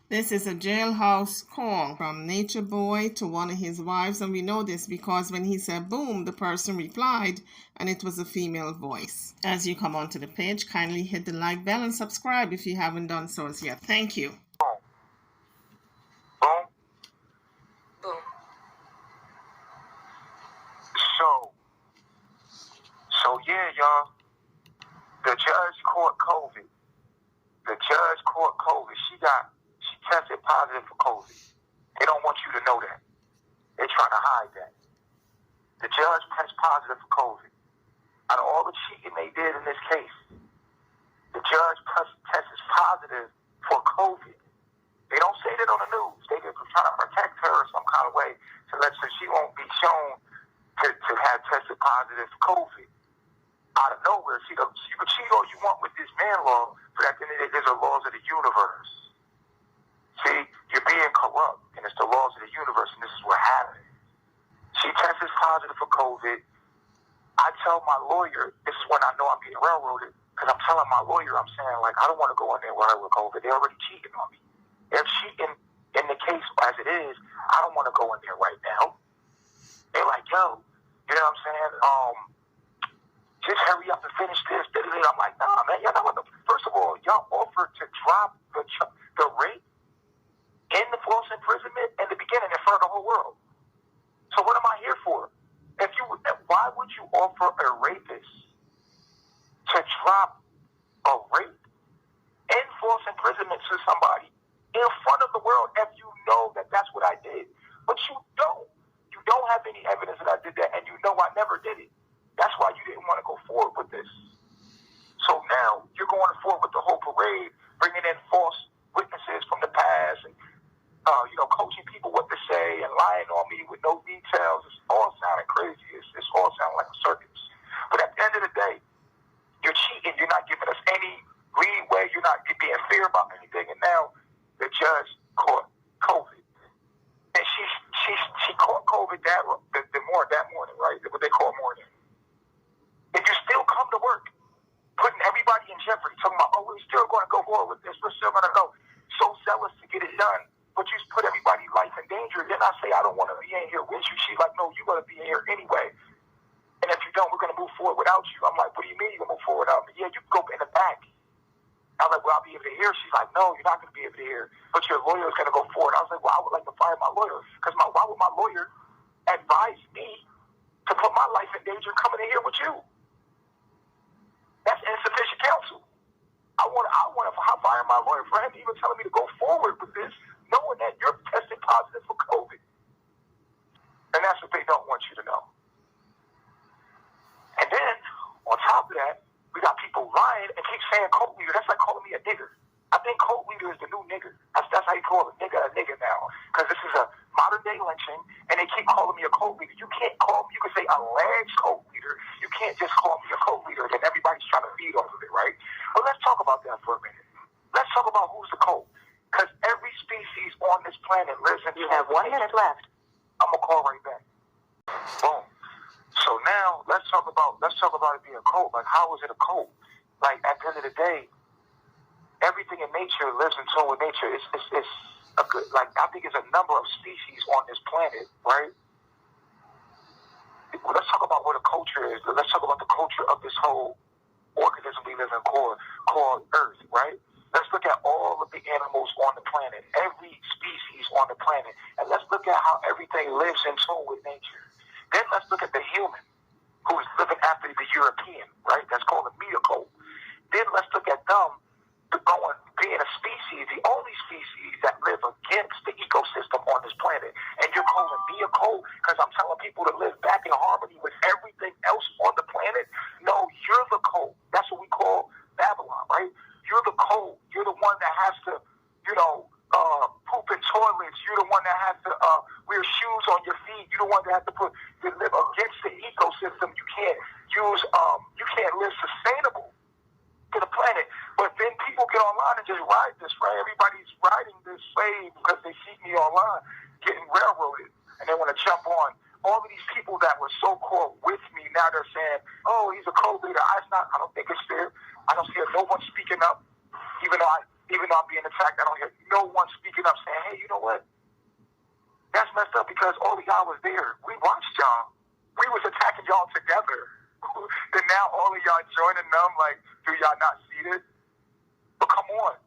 This is a jailhouse call from Nature Boy to one of his wives, and we know this because when he said boom, the person replied, and it was a female voice. As you come onto the page, kindly hit the like bell and subscribe if you haven't done so as yet. Thank you. Boom. Boom. So yeah, y'all. The judge caught COVID. She tested positive for COVID. They don't want you to know that. They're trying to hide that. The judge tests positive for COVID. Out of all the cheating they did in this case, the judge tests positive for COVID. They don't say that on the news. They just trying to protect her some kind of way so she won't be shown to have tested positive for COVID. Out of nowhere, you can cheat all you want with this man law, but at the end of the day, there's the laws of the universe. See, you're being corrupt, and it's the laws of the universe, and this is what happened. She tests positive for COVID. I tell my lawyer, this is when I know I'm getting railroaded, because I'm telling my lawyer, I'm saying, like, I don't want to go in there with her with COVID. They're already cheating on me. They're cheating in the case as it is. I don't want to go in there right now. They're like, yo, you know what I'm saying? Just hurry up and finish this. I'm like, nah, man, y'all know what? First of all, y'all offered to drop the rate in the false imprisonment in the beginning in front of the whole world. So what am I here for? Why would you offer a rapist to drop a rape in false imprisonment to somebody in front of the world if you know that that's what I did? But you don't. You don't have any evidence that I did that, and you know I never did it. That's why you didn't want to go forward with this. So now you're going forward with the whole parade, bringing in false witnesses from the past and, coaching people what to say and lying on me with no details. It's all sounding crazy. It's all sounding like a circus. But at the end of the day, you're cheating. You're not giving us any leeway. You're not being fair about anything. And now the judge caught COVID. And she caught COVID that morning, right? What they call morning. If you still come to work, putting everybody in jeopardy, talking about, we're still going to go forward with this, we're still going to go, so zealous to get it done, but you put everybody's life in danger, then I say, I don't want to be in here with you. She's like, no, you're going to be in here anyway. And if you don't, we're going to move forward without you. I'm like, what do you mean you're going to move forward without me? Yeah, you can go in the back. I'm like, well, I'll be able to hear. She's like, no, you're not going to be able to hear, but your lawyer is going to go forward. I was like, well, I would like to fire my lawyer, because why would my lawyer advise me to put my life in danger coming in here with you? That's insufficient counsel. I want to fire my lawyer for him even telling me to go forward with this, knowing that you're tested positive for COVID. And that's what they don't want you to know. And then, on top of that, we got people lying and keep saying cult leader. That's like calling me a nigger. I think cult leader is the new nigger. That's how you call a nigger now. Because this is a modern day lynching, and they keep calling me a cult leader. You can't call me, you can say alleged cult leader. You can't just call me a cult leader, and everybody's trying to feed off of it, right? But let's talk about that for a minute. Let's talk about who's the cult. Because every species on this planet lives in... You have 1 minute left. I'm going to call right back. Boom. So now, let's talk about it being a cult. Like, how is it a cult? Like, at the end of the day, everything in nature lives in tune with nature. It's a good, like, I think it's a number of species on this planet, right? Let's talk about what a culture is. Let's talk about the culture of this whole organism we live in called Earth, right? Let's look at all of the animals on the planet, every species on the planet, and let's look at how everything lives in tune with nature. Then let's look at the human who is living after the European, right? That's called a megacolt. Then let's look at them being a species, the only species that live against the ecosystem on this planet. And you're calling me a cult because I'm telling people to live back in harmony with everything else on the planet? No, you're the cult. That's what we call Babylon, right? You're the cult. You're the one that has to, poop in toilets. You're the one that has to wear shoes on your feet. You're the one that has to live against the ecosystem. You can't live sustainable to the planet. But then people get online and just ride this, right? Everybody's riding this wave because they see me online getting railroaded and they want to jump on. All of these people that were so-called with me, now they're saying, oh, he's a cult leader. I don't think it's fair. I don't see no one speaking up, even though Even though I'm being attacked, I don't hear no one speaking up saying, hey, you know what? That's messed up because all of y'all was there. We watched y'all. We was attacking y'all together. Then now all of y'all joining them, like, do y'all not see this? But come on.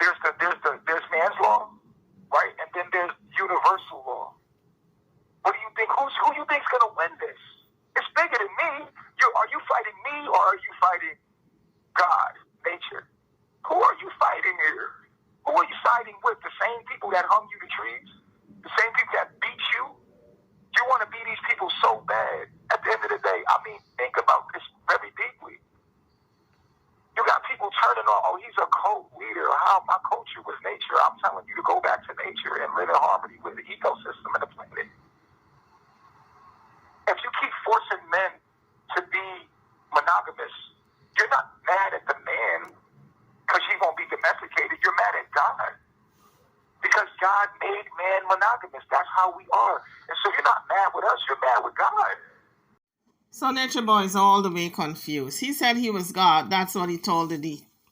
There's man's law, right? And then there's universal law. What do you think? Who you think's gonna win this? It's bigger than me. Are you fighting me or are you fighting God, nature? Who are you fighting here? Who are you siding with? The same people that hung you to trees? The same people that beat you? You want to be these people so bad. At the end of the day, I mean, think about this very deeply. You got people turning on, oh, he's a cult leader. How my culture was nature. I'm telling you to go back to nature and live in harmony with the ecosystem and the planet. If you keep forcing men to be monogamous, you're not mad at the man because he's going to be domesticated. You're mad at God because God made man monogamous. That's how we are. And so you're not mad with us. You're mad with God. So Nature Boy is all the way confused. He said he was God. That's what he told the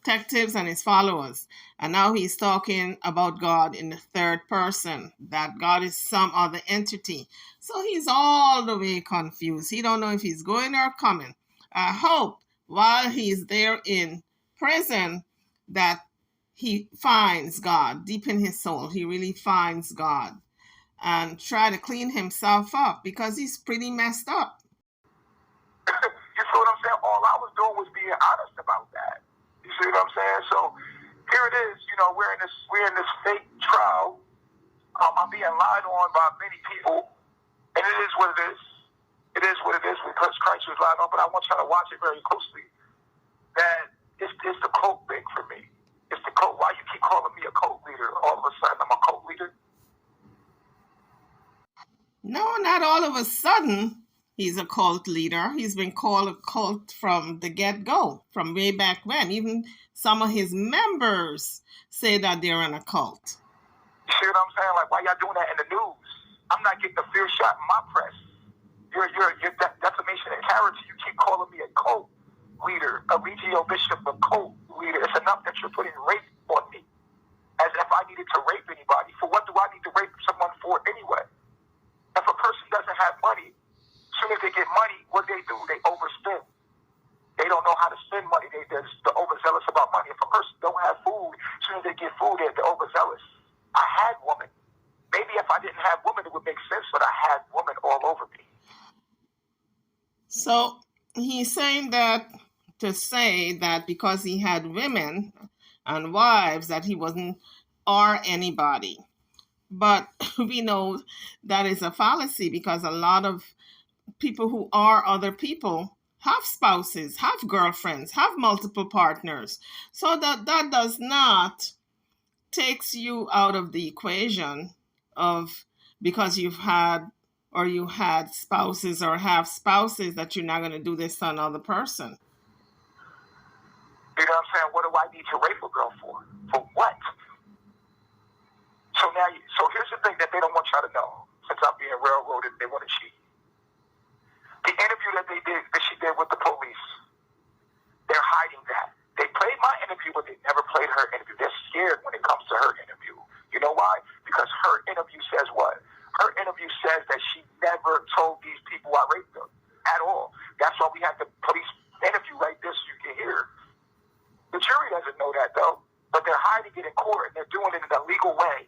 detectives and his followers. And now he's talking about God in the third person, that God is some other entity. So he's all the way confused. He don't know if he's going or coming. I hope while he's there in prison that he finds God deep in his soul. He really finds God and try to clean himself up because he's pretty messed up. You see what I'm saying? All I was doing was being honest about that. You see what I'm saying? So here it is. You know, we're in this fake trial. I'm being lied on by many people, and it is what it is. It is what it is because Christ was lied on. But I want y'all to watch it very closely. That it's the cult thing for me. It's the cult. Why you keep calling me a cult leader? All of a sudden, I'm a cult leader. No, not all of a sudden. He's a cult leader. He's been called a cult from the get-go, from way back when. Even some of his members say that they're in a cult. You see what I'm saying? Like, why y'all doing that in the news? I'm not getting a fair shot in my press. You're defamation of character. You keep calling me a cult leader, Eligio Bishop, a cult leader. It's enough that you're putting rape on me. As if I needed to rape anybody. For what do I need to rape someone for anyway? If a person doesn't have money, as soon as they get money, what do? They overspend. They don't know how to spend money. They're overzealous about money. If a person don't have food, as soon as they get food, they're overzealous. I had women. Maybe if I didn't have women, it would make sense, but I had women all over me. So he's saying that to say that because he had women and wives that he wasn't or anybody. But we know that is a fallacy because a lot of people who are other people have spouses, have girlfriends, have multiple partners. So that does not takes you out of the equation of because you've had or you had spouses or have spouses that you're not going to do this to another person. You know what I'm saying? What do I need to rape a girl for? For what? So here's the thing that they don't want y'all to know. Since I'm being railroaded, they want to cheat. The interview that she did with the police, they're hiding that. They played my interview, but they never played her interview. They're scared when it comes to her interview. You know why? Because her interview says what? Her interview says that she never told these people I raped them at all. That's why we have the police interview like this so you can hear. The jury doesn't know that, though. But they're hiding it in court, and they're doing it in a legal way.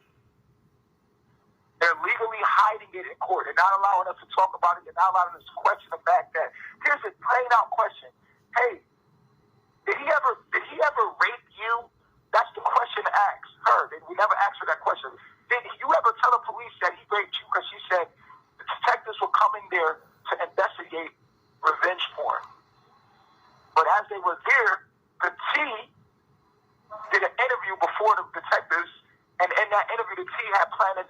They're legally hiding it in court. They're not allowing us to talk about it. They're not allowing us to question the fact that here's a plain out question. Hey, did he ever rape you? That's the question to ask her. We never asked her that question. Did you ever tell the police that he raped you? Because she said the detectives were coming there to investigate revenge porn. But as they were there, the T did an interview before the detectives, and in that interview, the T had planted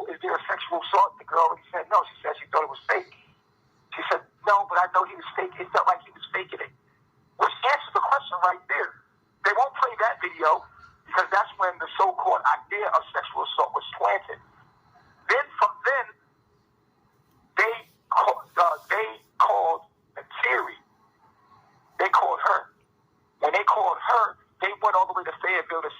is there a sexual assault? The girl already said no. She said she thought it was fake. She said, no, but I know he was fake. It felt like he was faking it. Which answers the question right there. They won't play that video because that's when the so-called idea of sexual assault was planted. Then they called Terry. They called her. When they called her, they went all the way to Fayetteville to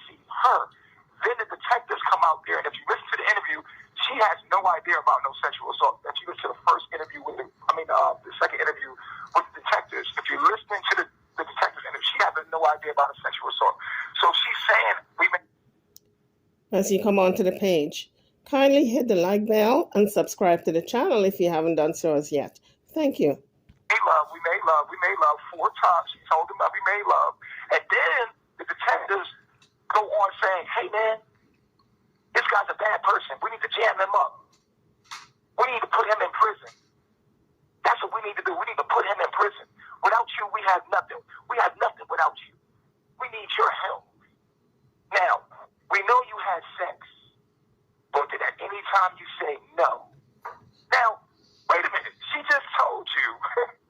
out there. And if you listen to the interview, she has no idea about no sexual assault. If you listen to the first interview with the second interview with the detectives, if you're listening to the detectives interview, she has no idea about a sexual assault. So she's saying as you come onto the page, kindly hit the like bell and subscribe to the channel if you haven't done so as yet. Thank you. We made love 4 times. She told him that we made love. And then the detectives go on saying, hey man, this guy's a bad person. We need to jam him up. We need to put him in prison. That's what we need to do. We need to put him in prison. Without you, we have nothing. We have nothing without you. We need your help. Now, we know you had sex, but did at any time you say no? Now, wait a minute. She just told you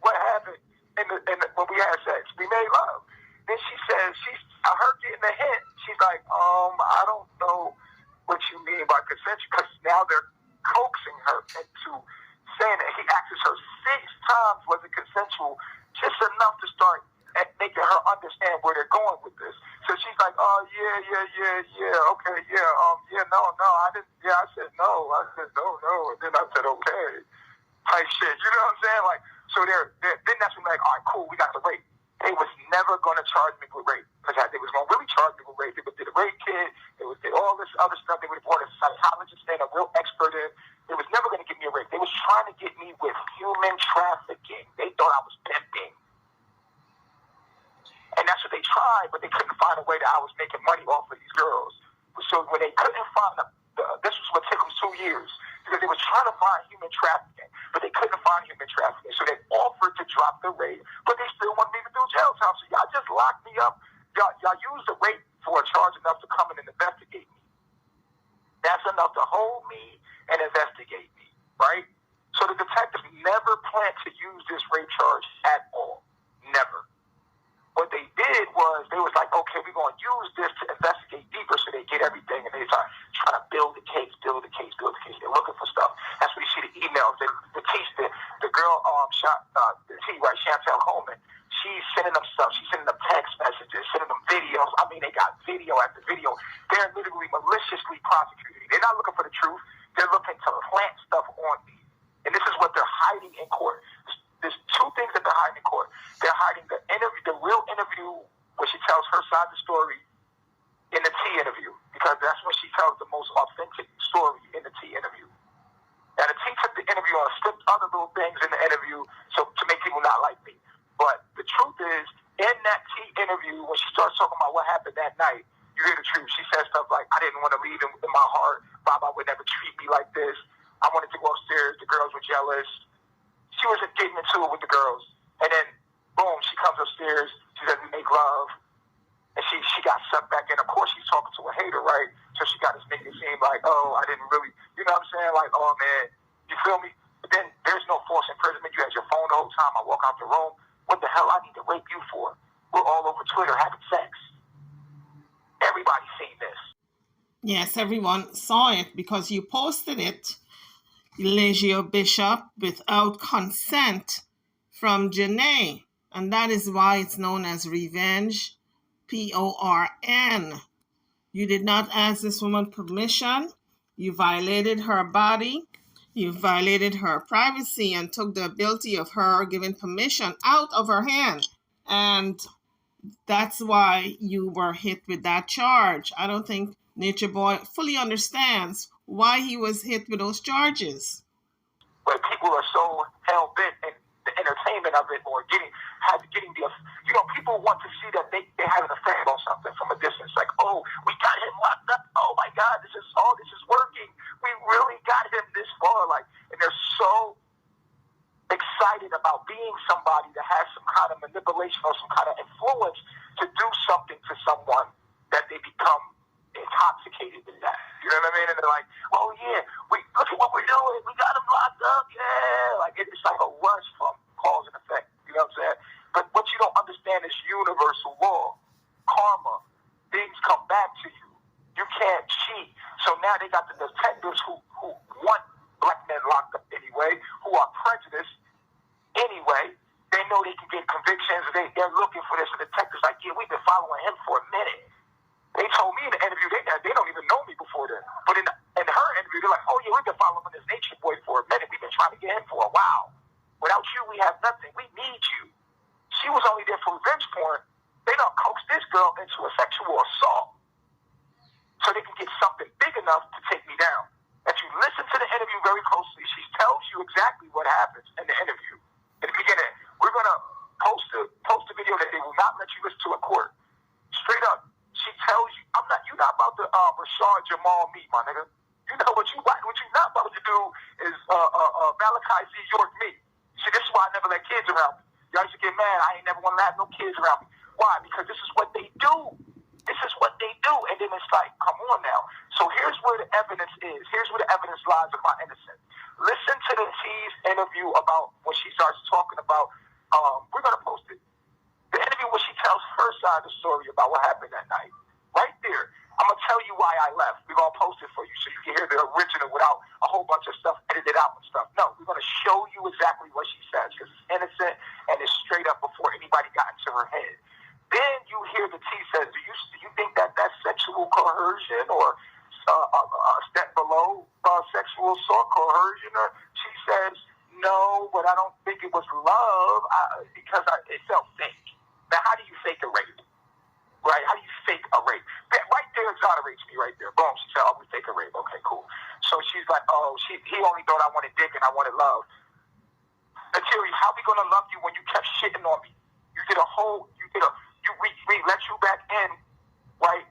what happened when we had sex. We made love. Then she says, I heard getting a hint. She's like, I don't know what you mean by consent, because now they're coaxing her into saying that he asked her 6 times was it consensual, just enough to start making her understand where they're going with this. So she's like, oh yeah, okay, no, I didn't, I said no, and then I said okay, type shit. You know what I'm saying? Like, so then that's when they're like, all right, cool, we got the rape. They was never going to charge me with rape, because they was going to really charge me with rape. They would did a rape kit. They would did all this other stuff. They would have brought a psychologist in, a real expert in. They was never going to get me a rape. They was trying to get me with human trafficking. They thought I was pimping. And that's what they tried, but they couldn't find a way that I was making money off of these girls. So when they couldn't find this was what took them 2 years, because they were trying to find human trafficking, but they couldn't find human trafficking. So they offered to drop the rape, but they still wanted me to do jail time. So y'all just locked me up. Y'all used the rape for a charge enough to come in and investigate me. That's enough to hold me and investigate me, right? So the detectives never planned to use this rape charge at all. Never. What they did was, they was like, okay, we're going to use this to investigate deeper, so they get everything, and they start trying to build the case. They're looking for stuff. That's when you see the emails. The girl, the T, right, Chantel Coleman, she's sending them stuff. She's sending them text messages, sending them videos. I mean, they got video after video. They're literally maliciously prosecuting. They're not looking for the truth. They're looking to plant stuff on me. And this is what they're hiding in court. There's 2 things that they're hiding in court. They're hiding the real interview where she tells her side of the story in the T interview, because that's when she tells the most authentic story in the T interview. Now, the T took the interview and slipped other little things in the interview so to make people not like me. But the truth is, in that T interview, when she starts talking about what happened that night, you hear the truth. She says stuff like, I didn't want to leave him in my heart. Baba would never treat me like this. I wanted to go upstairs. The girls were jealous. She wasn't getting into it with the girls. And then, boom, she comes upstairs. She says, we make love. And she got sucked back in. Of course, she's talking to a hater, right? So she got this nigga seem like, oh, I didn't really, you know what I'm saying? Like, oh, man, you feel me? But then there's no false imprisonment. You had your phone the whole time. I walk out the room. What the hell I need to rape you for? We're all over Twitter having sex. Everybody's seen this. Yes, everyone saw it because you posted it, Eligio Bishop, without consent from Janae. And that is why it's known as revenge, PORN. You did not ask this woman permission. You violated her body. You violated her privacy and took the ability of her giving permission out of her hand. And that's why you were hit with that charge. I don't think Nature Boy fully understands why he was hit with those charges. But people are so hell-bent in the entertainment of it, or getting the, people want to see that they have an effect on something from a distance. Like, oh, we got him locked up. Oh my God, this is working. We really got him this far. Like, and they're so excited about being somebody that has some kind of manipulation or some kind of influence to do something to someone that they become intoxicated in that. You know what I mean? And they're like, oh yeah, look at what we're doing. We got him locked up. Yeah. Like, it's like a rush from cause and effect. You know what I'm saying? But what you don't understand is universal law, karma. Things come back to you. You can't cheat. So now they got the detectives who want black men locked up anyway, who are prejudiced anyway. They know they can get convictions. They're looking for this. And the detectives like, yeah, we've been following him for a minute. They told me in the interview they don't even know me before then. But in so they can get something big enough to take me down. If you listen to the interview very closely, she tells you exactly what happens in the interview. In the beginning, we're going to post a video that they will not let you listen to in court. Straight up, she tells you, you're not about to Rashad Jamal me, my nigga. You know what you're not about to do is Malachi Z. York me. See, this is why I never let kids around me. Y'all used to get mad. I ain't never want to have no kids around me. Why? Because this is what they do. This is what they do. And then it's like, come on now. So here's where the evidence is. Here's where the evidence lies of my innocence. Listen to the T's interview about when she starts talking about, we're going to post it. The interview where she tells her side of the story about what happened that night. Right there. I'm going to tell you why I left. We're going to post it for you so you can hear the original without a whole bunch of stuff edited out and stuff. No, we're going to show you exactly what she says because it's innocent and it's straight up before anybody got into her head. Then you hear the T says, do you think that that's sexual coercion or a step below sexual assault coercion? Or she says, no, but I don't think it was love because it felt fake. Now, how do you fake a rape? Right? How do you fake a rape? Right there exonerates me right there. Boom. She said, we fake a rape. Okay, cool. So she's like, he only thought I wanted dick and I wanted love. Terry, how we going to love you when you kept shitting on me? We let you back in, right,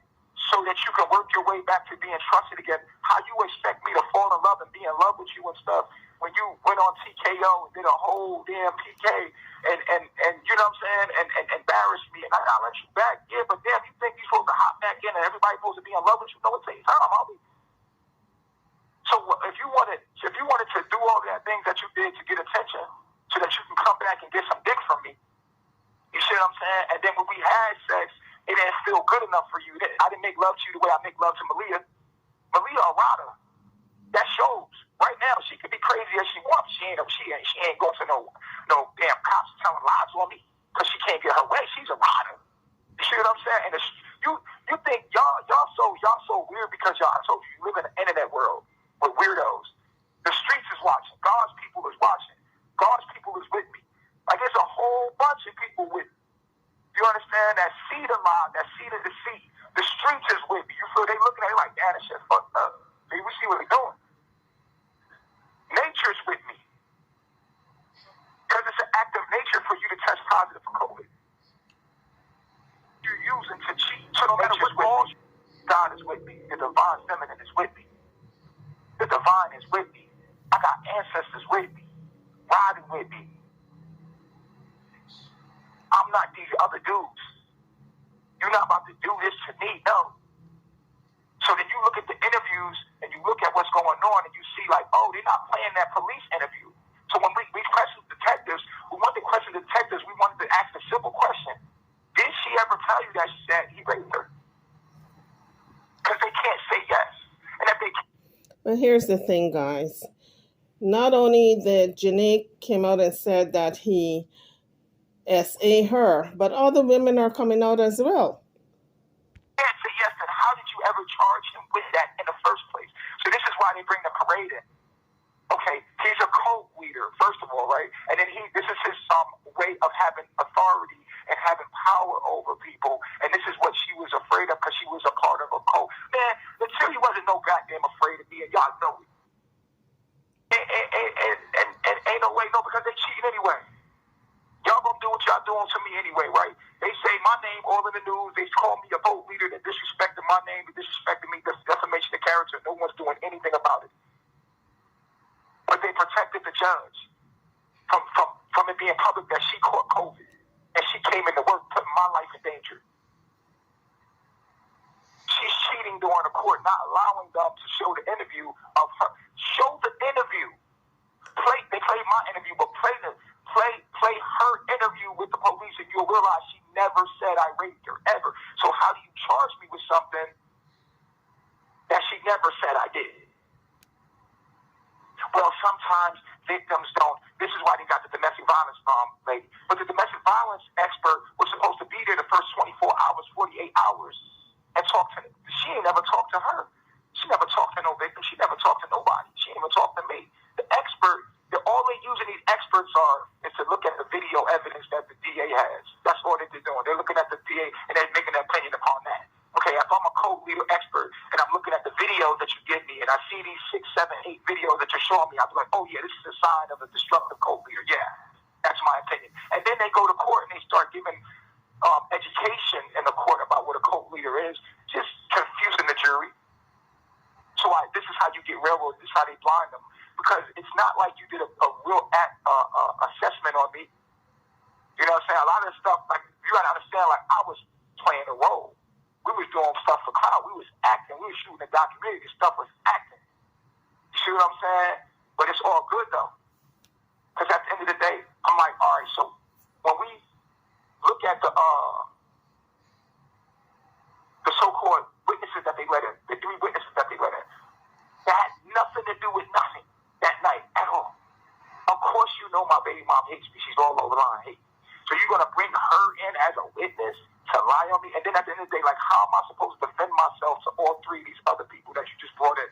so that you can work your way back to being trusted again. How you expect me to fall in love and be in love with you and stuff when you went on TKO and did a whole damn PK and you know what I'm saying, and embarrassed me, and I gotta let you back. Yeah, but damn, you think you're supposed to hop back in and everybody's supposed to be in love with you? No, it takes time, homie. So if you wanted to do all that things that you did to get attention so that you can come back and get some dick from me, you see what I'm saying? And then when we had sex, it didn't feel good enough for you. I didn't make love to you the way I make love to Malia. Malia a rider. That shows. Right now, she could be crazy as she wants. She ain't going to no damn cops telling lies on me because she can't get her way. She's a rider. You see what I'm saying? And you think y'all so weird because I told you live in the internet world with weirdos. The streets is watching. God's people is watching. God's people is with me. Like there's a whole bunch of people with me. You understand? That see the lie, that see the deceit. The streets is with me. You feel they looking at it like, damn, that shit fucked up. We see what they're doing. Nature's with me. Because it's an act of nature for you to test positive for COVID. You're using to cheat. So no matter what's wrong, God is with me. The divine feminine is with me. The divine is with me. I got ancestors with me. Riding with me. I'm not these other dudes. You're not about to do this to me, no. So then you look at the interviews and you look at what's going on and you see like, they're not playing that police interview. So when we questioned detectives, we wanted to ask a simple question. Did she ever tell you that he raped her? Because they can't say yes. And if they can't. But here's the thing, guys. Not only did Janae came out and said that he SA her, but other women are coming out as well. Can't say yes, then how did you ever charge him with that in the first place? So this is why they bring the parade in. Okay, he's a cult leader, first of all, right? And then this is his way of having authority and having power over people. And this is what she was afraid of because she was a part of a cult. Man, until he wasn't no goddamn afraid of me, and y'all know it. And ain't no way, no, because they cheating anyway. Y'all gonna do what y'all doing to me anyway, right? They say my name all in the news. They call me a vote leader that disrespected my name, that disrespected me, defamation of character. No one's doing anything about it. But they protected the judge from it being public that she caught COVID. And she came into work putting my life in danger. She's cheating during the court, not allowing them to show the interview of her. Show the interview. They played my interview, but play her interview with the police and you'll realize she never said I raped her, ever. So how do you charge me with something that she never said I did? Well, sometimes victims don't. This is why they got the domestic violence lady. But the domestic violence expert was supposed to be there the first 24 hours, 48 hours, and talk to them. She ain't never talked to her. She never talked to no victim. She never talked to nobody. She ain't even talked to me. The expert, all they're using these experts is to look at the video evidence that the DA has. That's all that they're doing. They're looking at the DA and they're making an opinion upon that. Okay, if I'm a code leader expert and I'm these 6, 7, 8 videos that you're showing me, I'll be like, oh yeah, this is a sign of a destructive cult leader. Yeah, that's my opinion. And then they go to court and they start giving education in the court about what a cult leader is, just confusing the jury. So this is how you get railroaded. This is how they blind them. Because it's not like you did a real assessment on me. You know what I'm saying? A lot of this stuff, like, you got to understand, like, I was playing a role. We was doing stuff for clout. We was acting. We was shooting a documentary. This stuff was acting. You see what I'm saying? But it's all good, though. Because at the end of the day, I'm like, all right, so when we look at the so-called witnesses that they let in, the 3 witnesses that they let in, that had nothing to do with nothing that night at all. Of course you know my baby mom hates me. She's all over the line hate me. So you're going to bring her in as a witness to lie on me? And then at the end of the day, like, how am I supposed to defend myself to all 3 of these other people that you just brought in?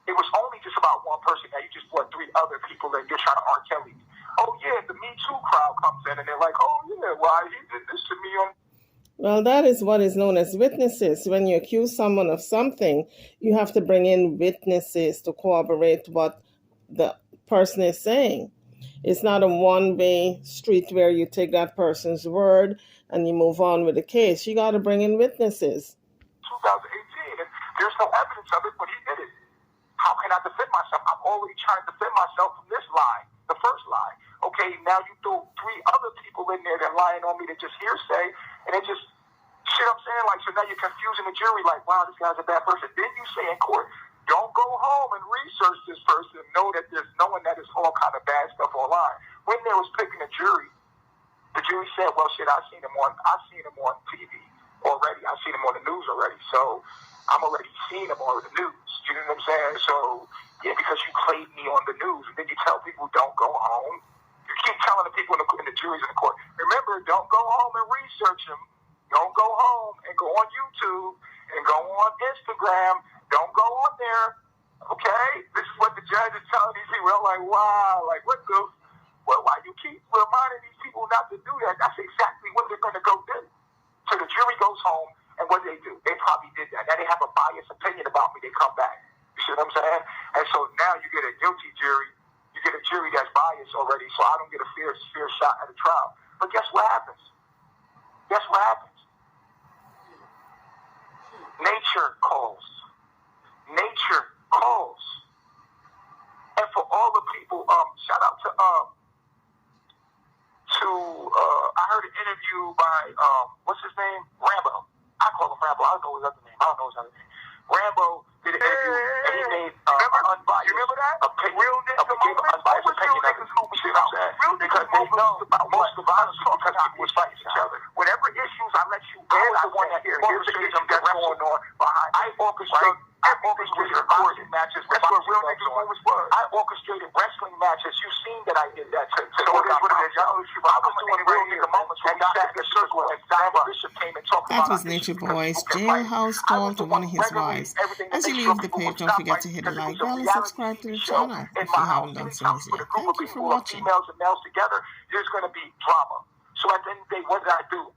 It was only just about one person. Now you just brought 3 other people and you're trying to R. Kelly. Oh, yeah, the Me Too crowd comes in and they're like, oh, yeah, why he did this to me on... Well, that is what is known as witnesses. When you accuse someone of something, you have to bring in witnesses to corroborate what the person is saying. It's not a one-way street where you take that person's word and you move on with the case. You got to bring in witnesses. 2018, and there's no evidence of it, but he did it. How can I defend myself? I'm already trying to defend myself from this lie, the first lie. Okay, now you throw 3 other people in there that lying on me that just hearsay, and it just, shit I'm saying, like, so now you're confusing the jury, like, wow, this guy's a bad person. Then you say in court, don't go home and research this person and know that there's knowing that it's all kind of bad stuff online. When they was picking a jury, the jury said, well, shit, I've seen him on TV already. I've seen him on the news already. So I'm already seeing him on the news. You know what I'm saying? So, yeah, because you played me on the news, and then you tell people don't go home. You keep telling the people in the juries in the court, remember, don't go home and research him. Don't go home and go on YouTube and go on Instagram. Don't go on there. Okay? This is what the judge is telling these people. I'm like, wow, like, what the... Well, why you keep reminding these people not to do that? That's exactly what they're going to go do. So the jury goes home, and what do? They probably did that. Now they have a biased opinion about me. They come back. You see what I'm saying? And so now you get a guilty jury. You get a jury that's biased already, so I don't get a fair shot at a trial. But guess what happens? Guess what happens? Nature calls. Nature calls. And for all the people, shout out to I heard an interview by what's his name? Rambo. I call him Rambo. I don't know his other name. I don't know his other name. Rambo did an interview and he made unbiased. You remember that? Real niggas gave an unbiased opinion of it. You see what I'm saying? Because they know most of us because people was fighting each other. Whatever issues I let you in, I the one that here's the issues that's going on behind. I orchestrated boxing matches. That's what real niggas always was. I orchestrated wrestling matches. You've seen that I did that. So it is what it is. I was doing real nigga moments when we sat in a circle and Eligio Bishop came and talked about That was Nature Boy's Jailhouse call to one of his wives. As you leave the page, don't forget to hit the like bell and subscribe to the channel if you haven't done so yet. Thank you for watching. Females and males together, there's going to be drama. So at the end of the day, what did I do?